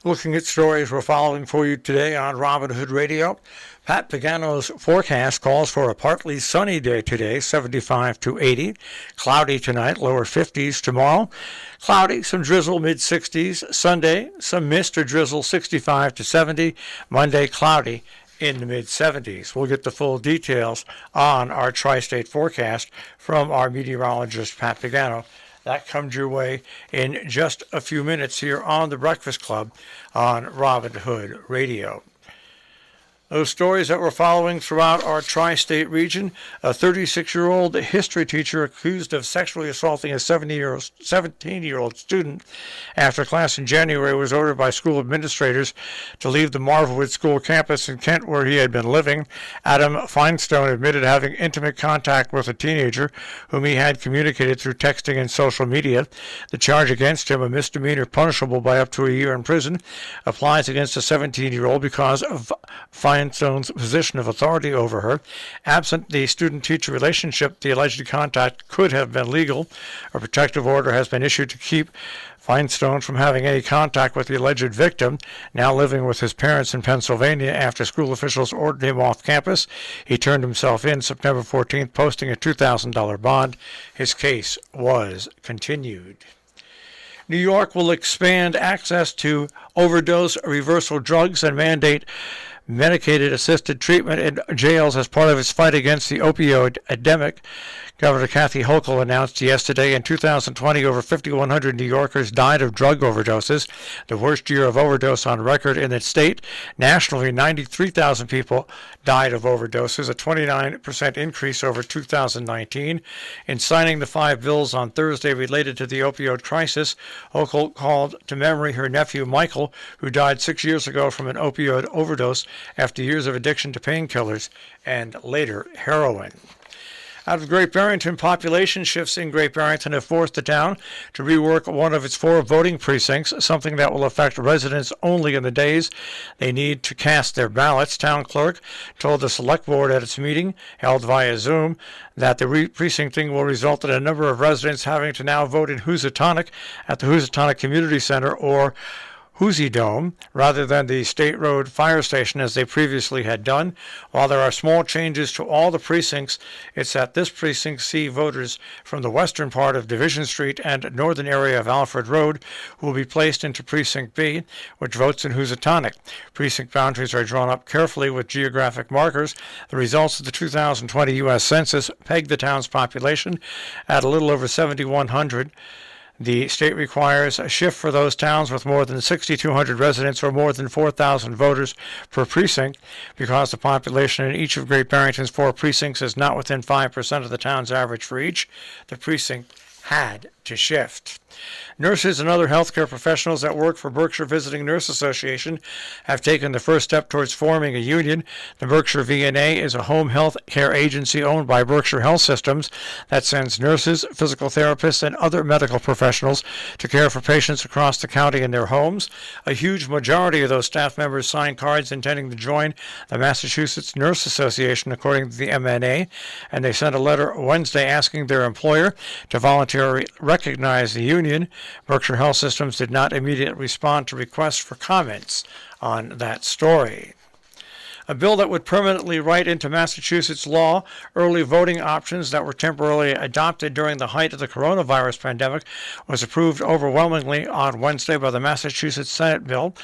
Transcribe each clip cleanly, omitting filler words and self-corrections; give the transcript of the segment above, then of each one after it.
Looking at stories we're following for you today on Robin Hood Radio. Pat Pagano's forecast calls for a partly sunny day today, 75 to 80. Cloudy tonight, lower 50s tomorrow. Cloudy, some drizzle, mid-60s. Sunday, some mist or drizzle, 65 to 70. Monday, cloudy in the mid-70s. We'll get the full details on our tri-state forecast from our meteorologist, Pat Pagano. That comes your way in just a few minutes here on the Breakfast Club on Robin Hood Radio. Those stories that we're following throughout our tri-state region, a 36-year-old history teacher accused of sexually assaulting a 17-year-old student after class in January was ordered by school administrators to leave the Marvelwood School campus in Kent where he had been living. Adam Feinstone admitted having intimate contact with a teenager whom he had communicated through texting and social media. The charge against him, a misdemeanor punishable by up to a year in prison, applies against a 17-year-old because of Feinstone's position of authority over her. Absent the student-teacher relationship, the alleged contact could have been legal. A protective order has been issued to keep Feinstone from having any contact with the alleged victim, now living with his parents in Pennsylvania after school officials ordered him off campus. He turned himself in September 14th, posting a $2,000 bond. His case was continued. New York will expand access to overdose reversal drugs and mandate medicated-assisted treatment in jails as part of its fight against the opioid epidemic. Governor Kathy Hochul announced yesterday in 2020 over 5,100 New Yorkers died of drug overdoses, the worst year of overdose on record in the state. Nationally, 93,000 people died of overdoses, a 29% increase over 2019. In signing the 5 bills on Thursday related to the opioid crisis, Hochul called to memory her nephew Michael, who died 6 years ago from an opioid overdose after years of addiction to painkillers and later heroin. Out of Great Barrington, population shifts in Great Barrington have forced the town to rework one of its 4 voting precincts, something that will affect residents only in the days they need to cast their ballots. Town clerk told the select board at its meeting, held via Zoom, that the precincting will result in a number of residents having to now vote in Housatonic at the Housatonic Community Center or Hoosie Dome rather than the State Road Fire Station as they previously had done. While there are small changes to all the precincts, it's at this precinct see voters from the western part of Division Street and northern area of Alfred Road who will be placed into Precinct B, which votes in Housatonic. Precinct boundaries are drawn up carefully with geographic markers. The results of the 2020 U.S. Census peg the town's population at a little over 7,100. The state requires a shift for those towns with more than 6,200 residents or more than 4,000 voters per precinct. Because the population in each of Great Barrington's 4 precincts is not within 5% of the town's average for each, the precinct had to shift. Nurses and other healthcare professionals that work for Berkshire Visiting Nurse Association have taken the first step towards forming a union. The Berkshire VNA is a home health care agency owned by Berkshire Health Systems that sends nurses, physical therapists, and other medical professionals to care for patients across the county in their homes. A huge majority of those staff members signed cards intending to join the Massachusetts Nurse Association, according to the MNA, and they sent a letter Wednesday asking their employer to voluntarily recognize the union. Berkshire Health Systems did not immediately respond to requests for comments on that story. A bill that would permanently write into Massachusetts law early voting options that were temporarily adopted during the height of the coronavirus pandemic was approved overwhelmingly on Wednesday by the Massachusetts Senate bill.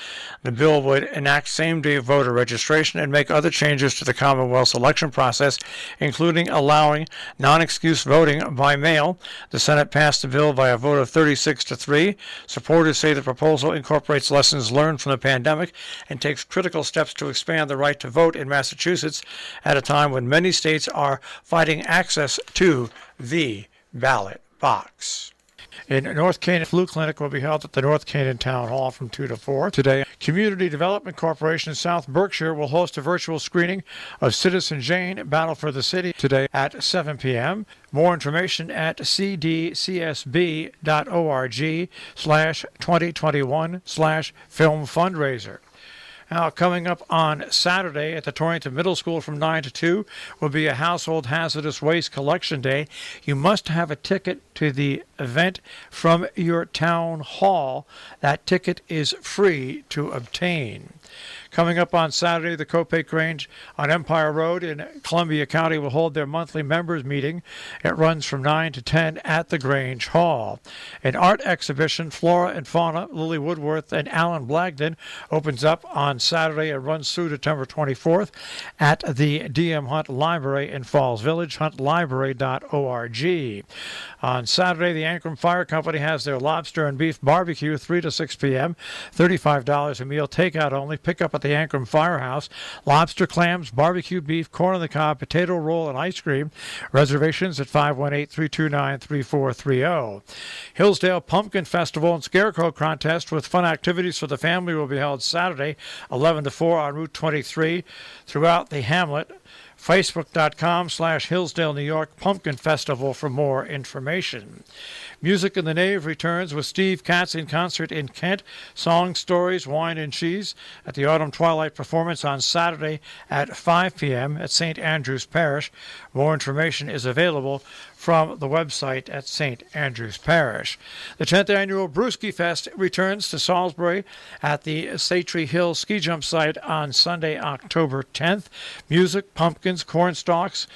The bill would enact same-day voter registration and make other changes to the Commonwealth's election process, including allowing non-excuse voting by mail. The Senate passed the bill by a vote of 36 to 3. Supporters say the proposal incorporates lessons learned from the pandemic and takes critical steps to expand the right to vote in Massachusetts at a time when many states are fighting access to the ballot box. In North Canaan, flu clinic will be held at the North Canaan Town Hall from 2 to 4 today. Community Development Corporation South Berkshire will host a virtual screening of Citizen Jane, Battle for the City, today at 7 p.m. More information at cdcsb.org/2021/film fundraiser. Now, coming up on Saturday at the Torrington Middle School from 9 to 2 will be a Household Hazardous Waste Collection Day. You must have a ticket to the event from your town hall. That ticket is free to obtain. Coming up on Saturday, the Copake Grange on Empire Road in Columbia County will hold their monthly members meeting. It runs from 9 to 10 at the Grange Hall. An art exhibition, Flora and Fauna, Lily Woodworth and Alan Blagden, opens up on Saturday and runs through September 24th at the D.M. Hunt Library in Falls Village, huntlibrary.org. On Saturday, the Ancrum Fire Company has their lobster and beef barbecue 3 to 6 p.m., $35 a meal, takeout only. Pick up at the Ancrum Firehouse. Lobster, clams, barbecue beef, corn on the cob, potato roll, and ice cream. Reservations at 518-329-3430. Hillsdale Pumpkin Festival and Scarecrow Contest with fun activities for the family will be held Saturday, 11 to 4 on Route 23 throughout the hamlet. Facebook.com/Hillsdale, New York Pumpkin Festival for more information. Music in the Nave returns with Steve Katz in concert in Kent. Songs, stories, wine, and cheese at the Autumn Twilight performance on Saturday at 5 p.m. at St. Andrew's Parish. More information is available from the website at St. Andrew's Parish. The 10th annual Brewski Fest returns to Salisbury at the Satry Hill ski jump site on Sunday, October 10th. Music, pumpkins, corn stalks,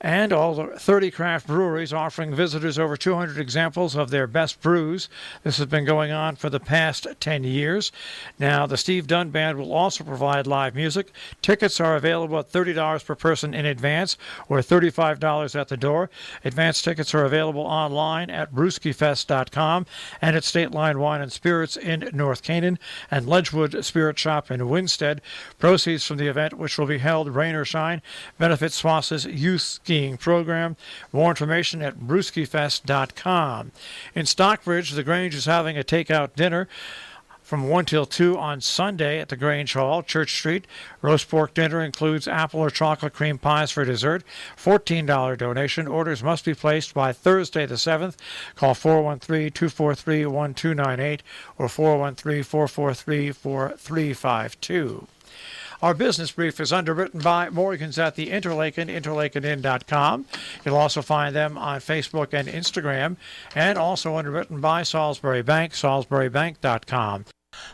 and all the 30 craft breweries offering visitors over 200 examples of their best brews. This has been going on for the past 10 years. Now, the Steve Dunn Band will also provide live music. Tickets are available at $30 per person in advance or $35 at the door. Advance tickets are available online at brewskifest.com and at State Line Wine and Spirits in North Canaan and Ledgewood Spirit Shop in Winstead. Proceeds from the event, which will be held rain or shine, benefit SWAS's youth skiing program. More information at brewskifest.com. In Stockbridge, the Grange is having a takeout dinner from 1 till 2 on Sunday at the Grange Hall, Church Street. Roast pork dinner includes apple or chocolate cream pies for dessert. $14 donation. Orders must be placed by Thursday the 7th. Call 413-243-1298 or 413-443-4352. Our business brief is underwritten by Morgans at the Interlaken, interlakenin.com. You'll also find them on Facebook and Instagram, and also underwritten by Salisbury Bank, salisburybank.com.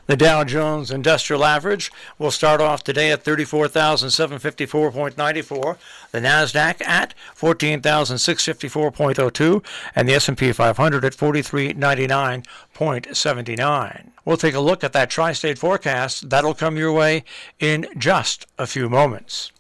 The Dow Jones Industrial Average will start off today at 34,754.94, the NASDAQ at 14,654.02, and the S&P 500 at 4399.79. We'll take a look at that tri-state forecast. That'll come your way in just a few moments.